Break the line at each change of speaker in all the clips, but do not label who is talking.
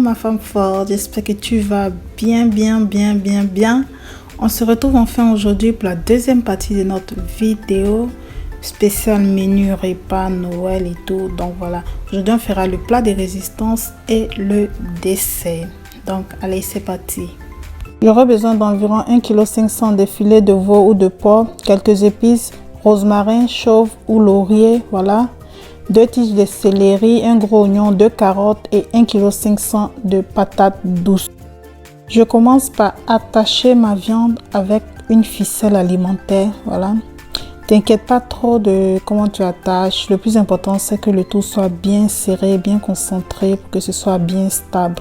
ma femme forte, j'espère que tu vas bien. On se retrouve enfin aujourd'hui pour la deuxième partie de notre vidéo spéciale menu repas Noël et tout. Donc voilà, aujourd'hui on fera le plat de résistance et le dessert. Donc allez, c'est parti. J'aurai besoin d'environ 1,5 kg de filets de veau ou de porc, quelques épices, romarin, chauve ou laurier, voilà. 2 tiges de céleri, un gros oignon, 2 carottes et 1,5 kg de patates douces. Je commence par attacher ma viande avec une ficelle alimentaire, voilà. T'inquiète pas trop de comment tu attaches. Le plus important, c'est que le tout soit bien serré, bien concentré pour que ce soit bien stable.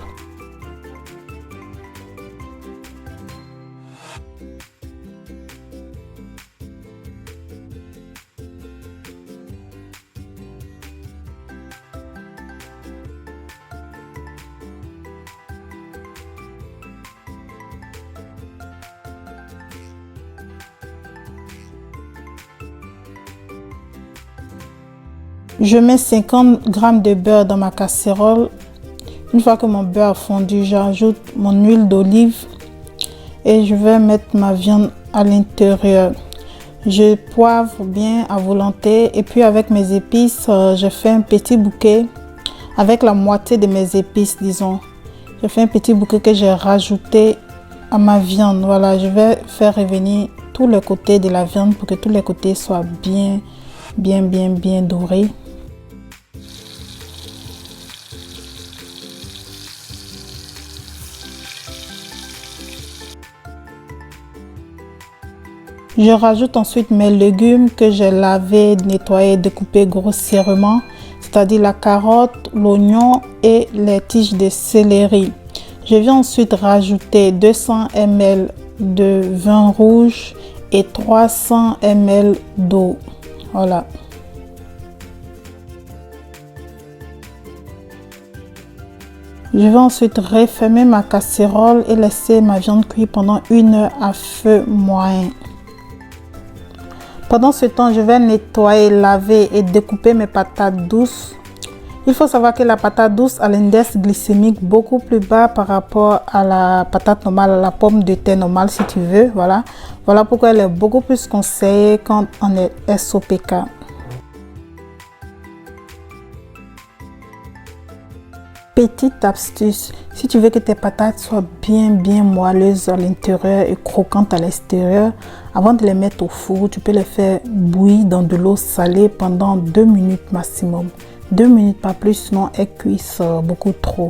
Je mets 50 g de beurre dans ma casserole. Une fois que mon beurre a fondu, j'ajoute mon huile d'olive et je vais mettre ma viande à l'intérieur. Je poivre bien à volonté et puis avec mes épices, je fais un petit bouquet avec la moitié de mes épices, disons. Je fais un petit bouquet que j'ai rajouté à ma viande. Voilà, je vais faire revenir tous les côtés de la viande pour que tous les côtés soient bien dorés. Je rajoute ensuite mes légumes que j'ai lavés, nettoyés, découpés grossièrement, c'est-à-dire la carotte, l'oignon et les tiges de céleri. Je viens ensuite rajouter 200 ml de vin rouge et 300 ml d'eau. Voilà. Je vais ensuite refermer ma casserole et laisser ma viande cuire pendant 1 heure à feu moyen. Pendant ce temps, je vais nettoyer, laver et découper mes patates douces. Il faut savoir que la patate douce a l'index glycémique beaucoup plus bas par rapport à la patate normale, à la pomme de terre normale si tu veux. Voilà pourquoi elle est beaucoup plus conseillée quand on est SOPK. Petite astuce, si tu veux que tes patates soient bien moelleuses à l'intérieur et croquantes à l'extérieur, avant de les mettre au four, tu peux les faire bouillir dans de l'eau salée pendant 2 minutes maximum. 2 minutes, pas plus, sinon elles cuisent beaucoup trop.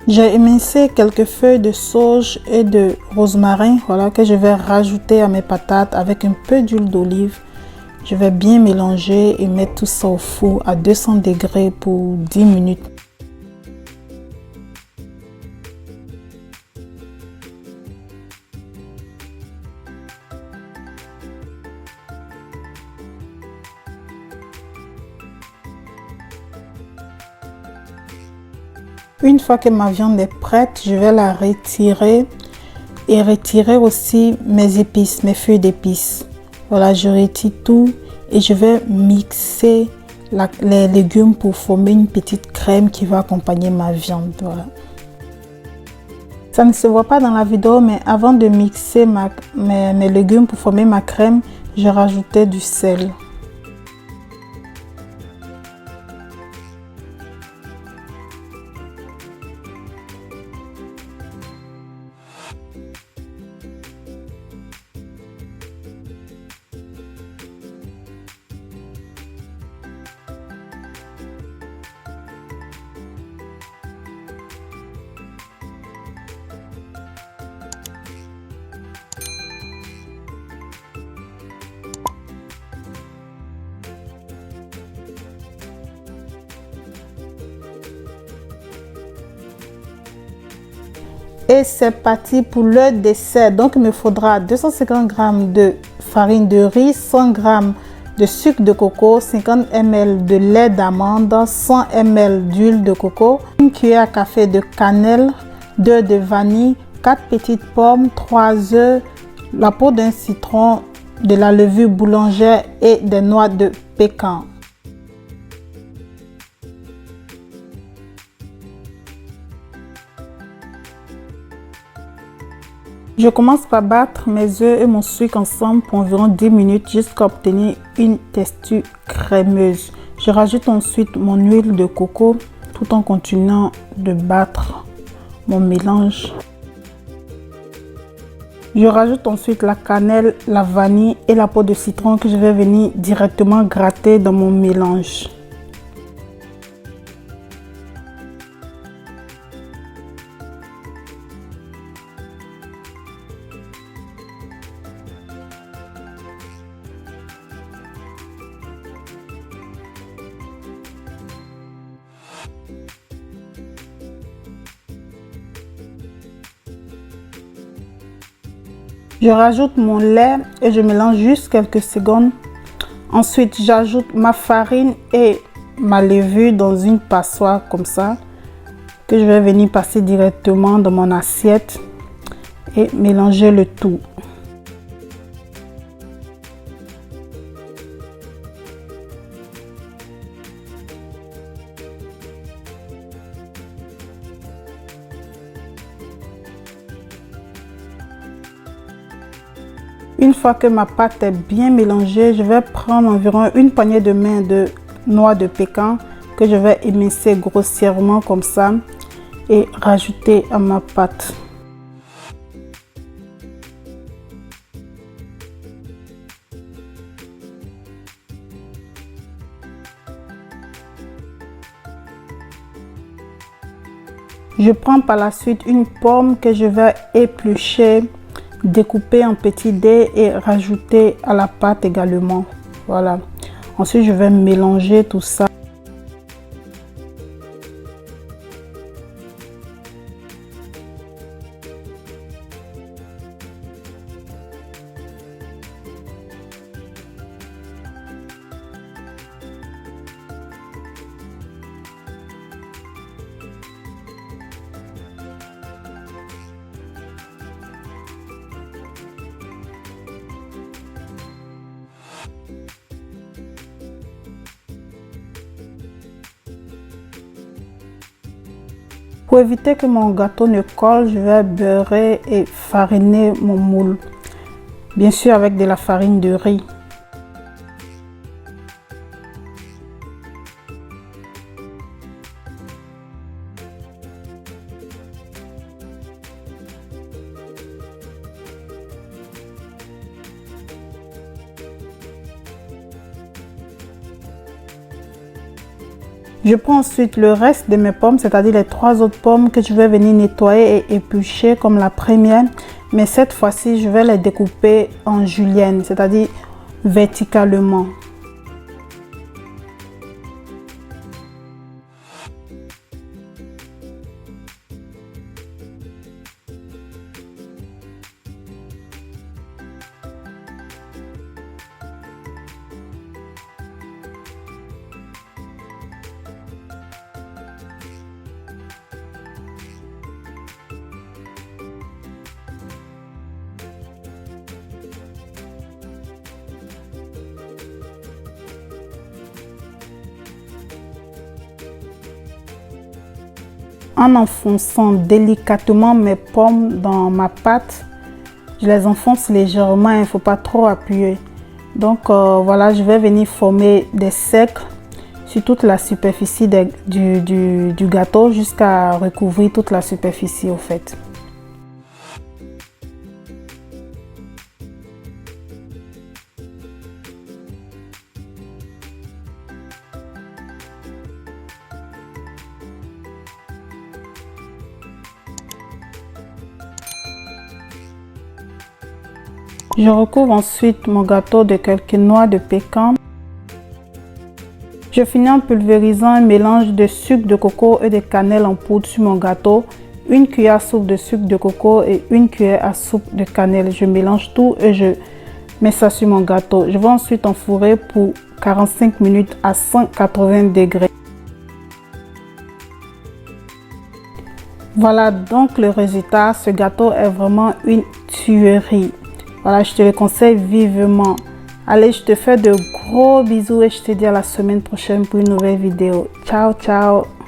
J'ai émincé quelques feuilles de sauge et de romarin, voilà, que je vais rajouter à mes patates avec un peu d'huile d'olive. Je vais bien mélanger et mettre tout ça au four à 200 degrés pour 10 minutes. Une fois que ma viande est prête, je vais la retirer et retirer aussi mes épices, mes feuilles d'épices. Voilà, je retire tout et je vais mixer les légumes pour former une petite crème qui va accompagner ma viande. Voilà. Ça ne se voit pas dans la vidéo, mais avant de mixer mes légumes pour former ma crème, je rajoutais du sel. Et c'est parti pour le dessert. Donc il me faudra 250 g de farine de riz, 100 g de sucre de coco, 50 ml de lait d'amande, 100 ml d'huile de coco, 1 cuillère à café de cannelle, 2 œufs de vanille, 4 petites pommes, 3 œufs, la peau d'un citron, de la levure boulangère et des noix de pécan. Je commence par battre mes œufs et mon sucre ensemble pour environ 10 minutes jusqu'à obtenir une texture crémeuse. Je rajoute ensuite mon huile de coco tout en continuant de battre mon mélange. Je rajoute ensuite la cannelle, la vanille et la peau de citron que je vais venir directement gratter dans mon mélange. Je rajoute mon lait et je mélange juste quelques secondes. Ensuite, j'ajoute ma farine et ma levure dans une passoire comme ça, que je vais venir passer directement dans mon assiette et mélanger le tout. Une fois que ma pâte est bien mélangée, je vais prendre environ une poignée de main de noix de pécan que je vais émincer grossièrement comme ça et rajouter à ma pâte. Je prends par la suite une pomme que je vais éplucher, découper en petits dés et rajouter à la pâte également. Voilà. Ensuite, je vais mélanger tout ça. Pour éviter que mon gâteau ne colle, je vais beurrer et fariner mon moule. Bien sûr avec de la farine de riz. Je prends ensuite le reste de mes pommes, c'est-à-dire les 3 autres pommes que je vais venir nettoyer et éplucher comme la première. Mais cette fois-ci, je vais les découper en julienne, c'est-à-dire verticalement. En enfonçant délicatement mes pommes dans ma pâte, je les enfonce légèrement, il ne faut pas trop appuyer. Donc voilà, je vais venir former des cercles sur toute la superficie du gâteau jusqu'à recouvrir toute la superficie au fait. Je recouvre ensuite mon gâteau de quelques noix de pécan. Je finis en pulvérisant un mélange de sucre de coco et de cannelle en poudre sur mon gâteau. Une cuillère à soupe de sucre de coco et une cuillère à soupe de cannelle. Je mélange tout et je mets ça sur mon gâteau. Je vais ensuite enfourrer pour 45 minutes à 180 degrés. Voilà donc le résultat. Ce gâteau est vraiment une tuerie. Voilà, je te le conseille vivement. Allez, je te fais de gros bisous et je te dis à la semaine prochaine pour une nouvelle vidéo. Ciao, ciao!